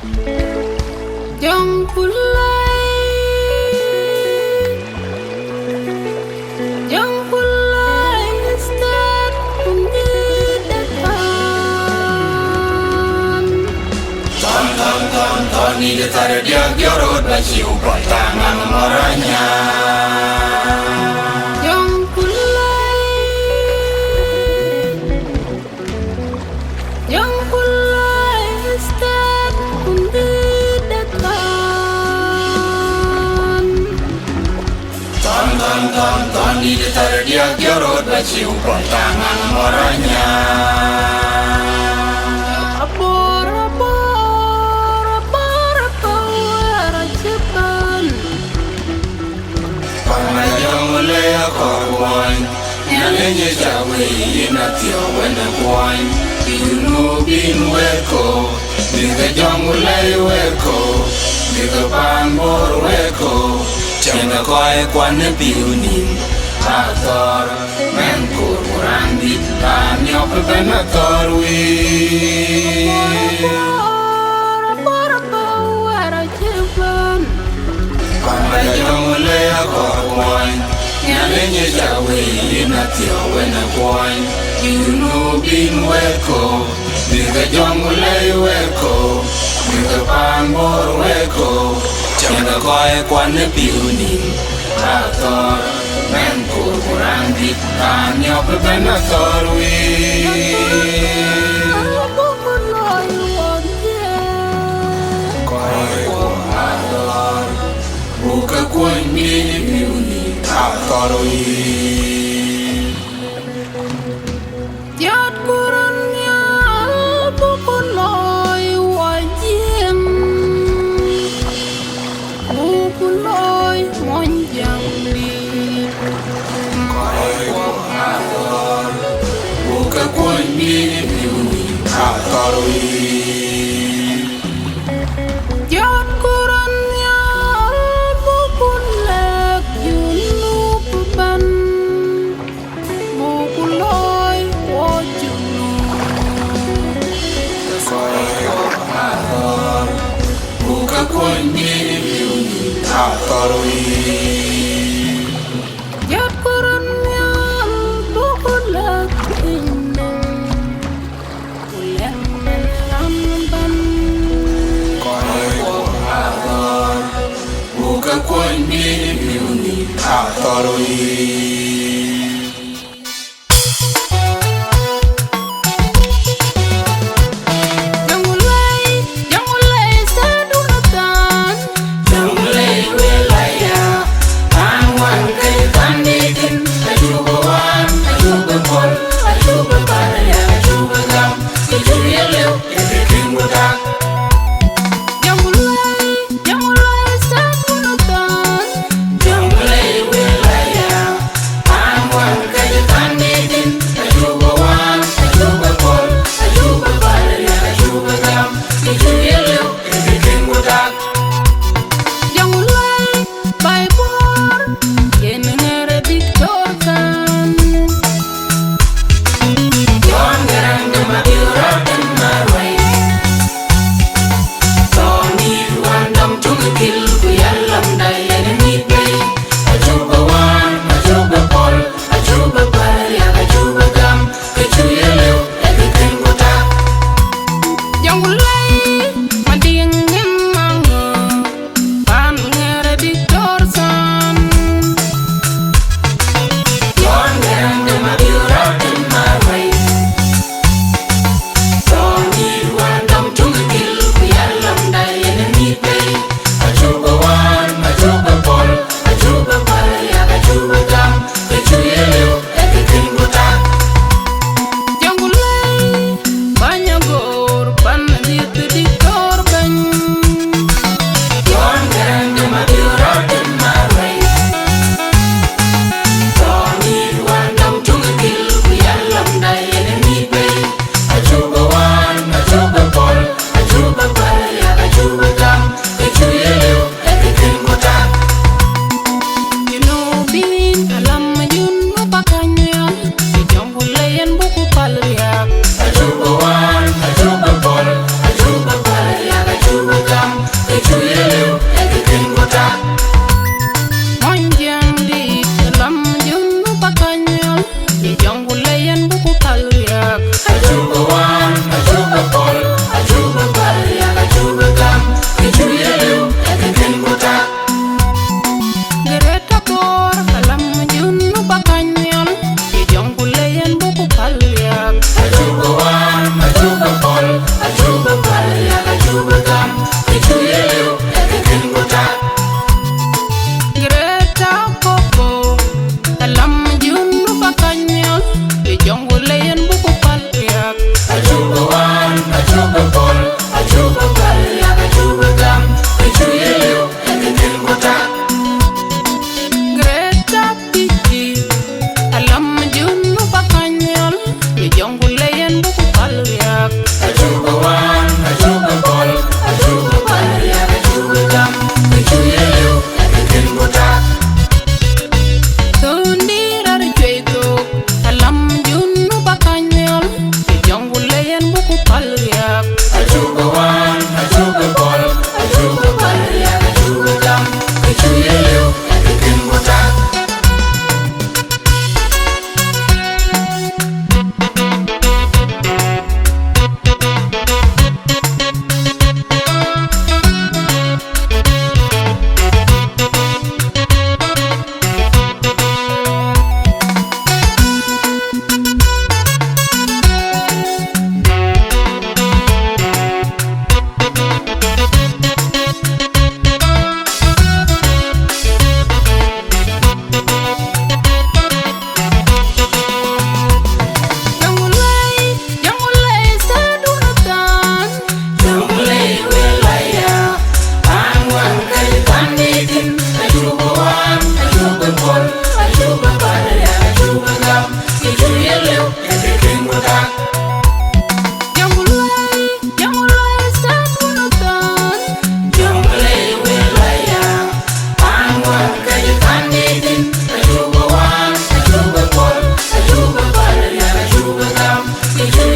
Young Pulai, Young Pulai is that Ton ni getara dia giorot basi upah tangan marahnya. Young Pulai, Young Pulai is that Ton ni getara dia giorot basi upah tangan marahnya. Nyanyi jawi inatia wena kwany Iunu bin weko Nika jamulai weko Nika panbor weko Changa koe kwane piunin Ator menkur murandit Tanyok benator Pamaya jamulai akor kwany Nyanyi jawi inatia wena kwany Iunu bin weko Nika jamulai weko Nika panbor weko Changa koe kwane piunin Ator menkur murandit Tanyok benator Buka kuan mini piuni ataroi. Tiad kurangnya bukuloi wajim, bukuloi monjang di. Buka kuan mini piuni ataroi. Kuan mini piuni ataroi. Tiad kurangnya bukulak indong, kulek meneramban. Buka kuan mini piuni ataroi.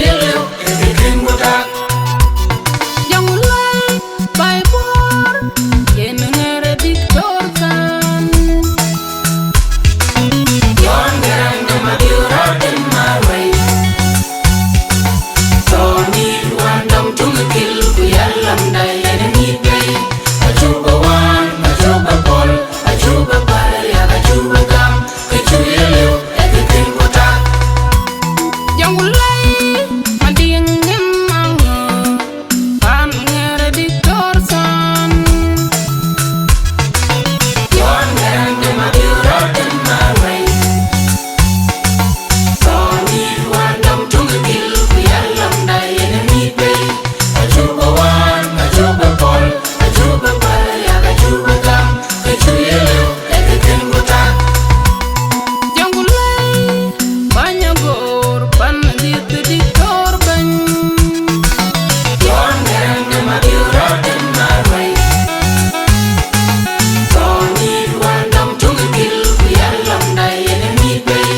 yellow, everything go dark. Jangulay bay bor yen ngere diktor kan Yon garang de madura in my way. So need one dum to kill ku yallam dai enemy pay. Ajuba one, ajuba ball, ajuba ball, ya ajuba gam. Kichu yellow, everything go dark. Jangulay mading ngemang pan ngere diktor san Yon garang de madura in my way. So need one dum to kill ku yallam dai enemy pay. Ajuba one, ajuba ball, ajuba ball, ya ajuba gam. Kichu yellow, everything go dark. Jangulay banya gor pan dit diktor ban Yon garang de madura in my way. So need one dum to kill ku yallam dai enemy pay.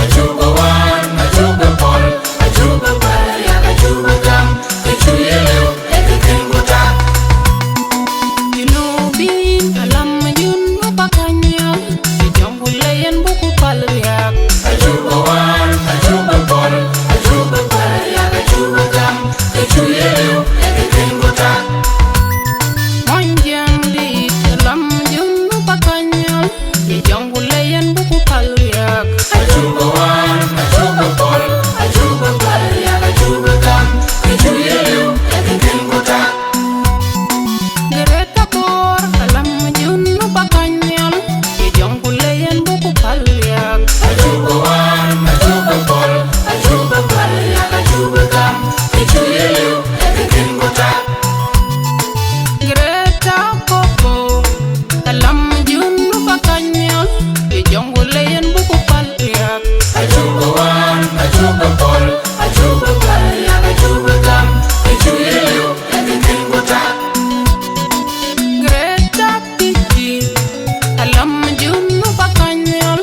Ajuba one, ajuba ball, ajuba ball, ya ajuba gam. Kichu yellow, everything go dark. Binubin alam yun mapakanyal Jangulay yan buku palriak Ajuba one, ajuba ball, ajuba ball, ya ajuba gam. Kichu yellow, everything go dark. Monjang dit alam yun mapakanyal Jangulay yan buku palriak Ajuba one, ajuba ball, ajuba ball, ya ajuba gam. Kichu yellow, everything go dark. Gereta bor alam yun mapakanyal Jangulay yan buku palriak Ajuba one, ajuba ball, ajuba ball, ya ajuba gam. Kichu yellow, everything go dark. Greta Popo alam yun mapakanyal Jangulay yan buku palriak Ajuba one, ajuba ball, ajuba ball, ya ajuba gam. Kichu yellow, everything go dark. Greta Titi alam yun mapakanyal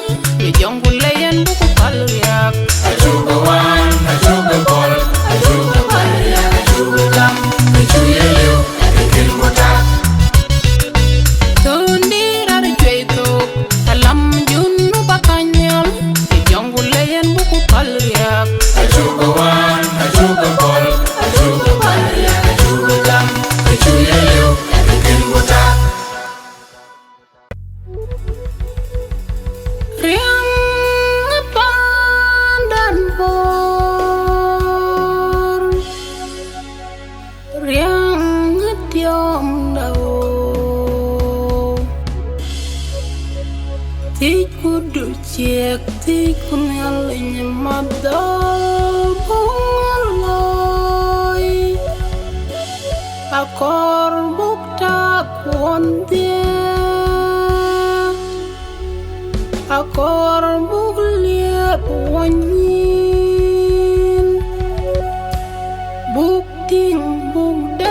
Jangulay yan buku palriak Ajuba one, ajuba ball, ajuba ball, ya ajuba gam. Kichu yellow, everything go dark. Tundirar cueto alam yun mapakanyal Jangulay yan buku palriak Ajuba one, ajuba ball, ajuba ball, ya ajuba gam. Kichu yellow, everything go dark. Riang pandan bor Riang tiom dao Tiku du cek tiku nyalinya madal bongaloy Akor bukta kuontia Akor bugliat wanyin Bukting bugdat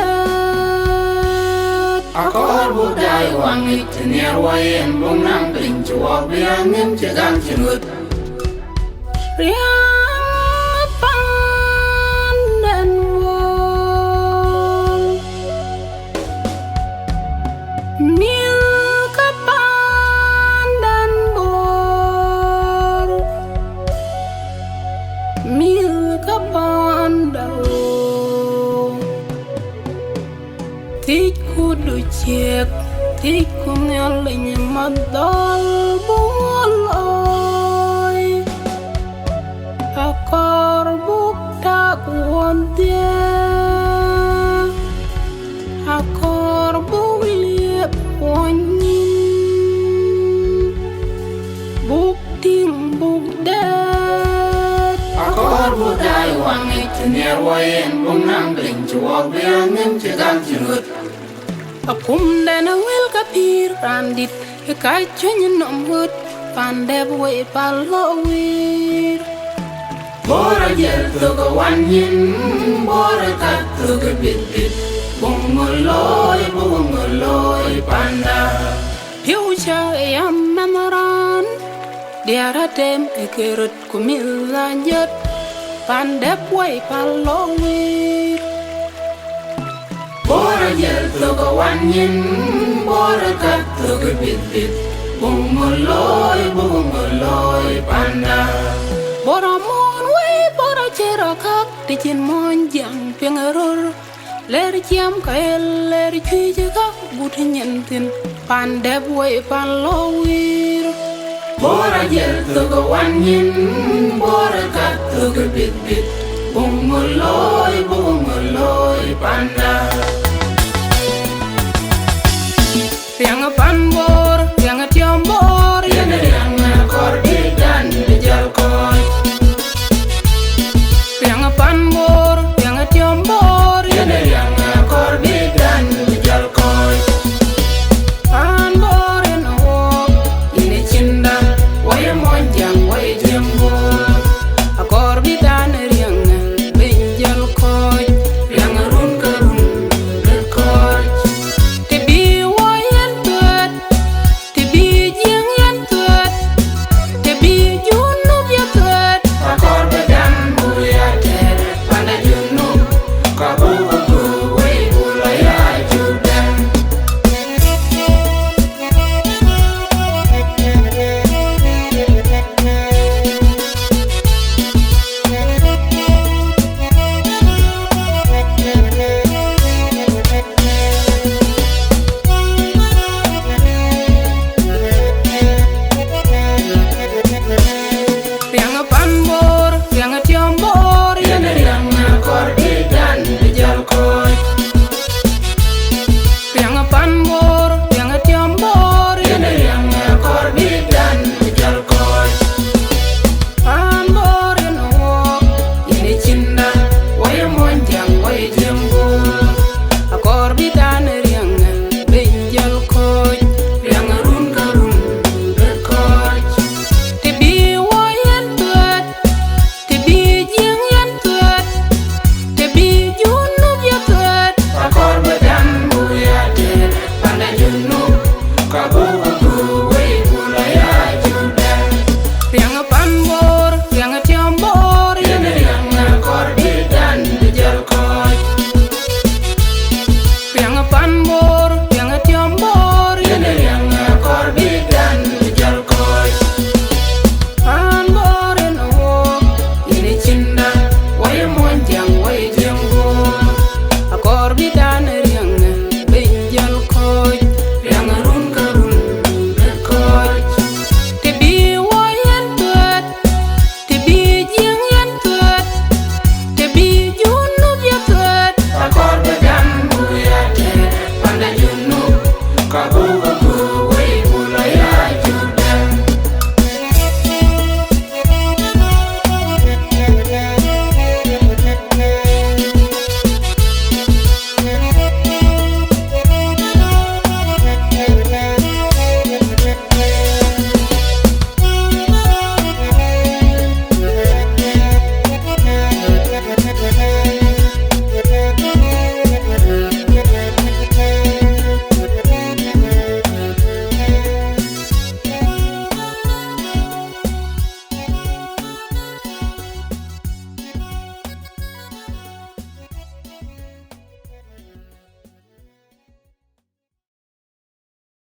Akor budai wangit niar wayen bong nang bling chuok biangim cegang cengut. Riang pandan wol Mil ka pandan bor Mil ka pandan Tiku du cek Tiku nyalinya madal bongaloy Akor bukta kuontia Akor bugliat wanyin Bukting bugdat Akor budai wangit niar wayen bong nang bling chuok biangim cegang cengut. Akum dana wel kapir randit Kacanya nomhut pandep we palowir Bora jel tuga wanyin, bora kat tuga bit bit. Bungoloy panda. Piucha yam mamaran Diara dem ekerut kumil lanjut pandep way palowir. Bora jel tuga wanyin, bora kat tuga bit bit. Bungoloy panda. Bora mon way bora chero kak tichin mon jang pengaror. Ler chiam kael ler chije kak but nyentin pandep way palowir. Bora jel tuga wanyin, bora kat tuga bit bit. Bungoloy panda.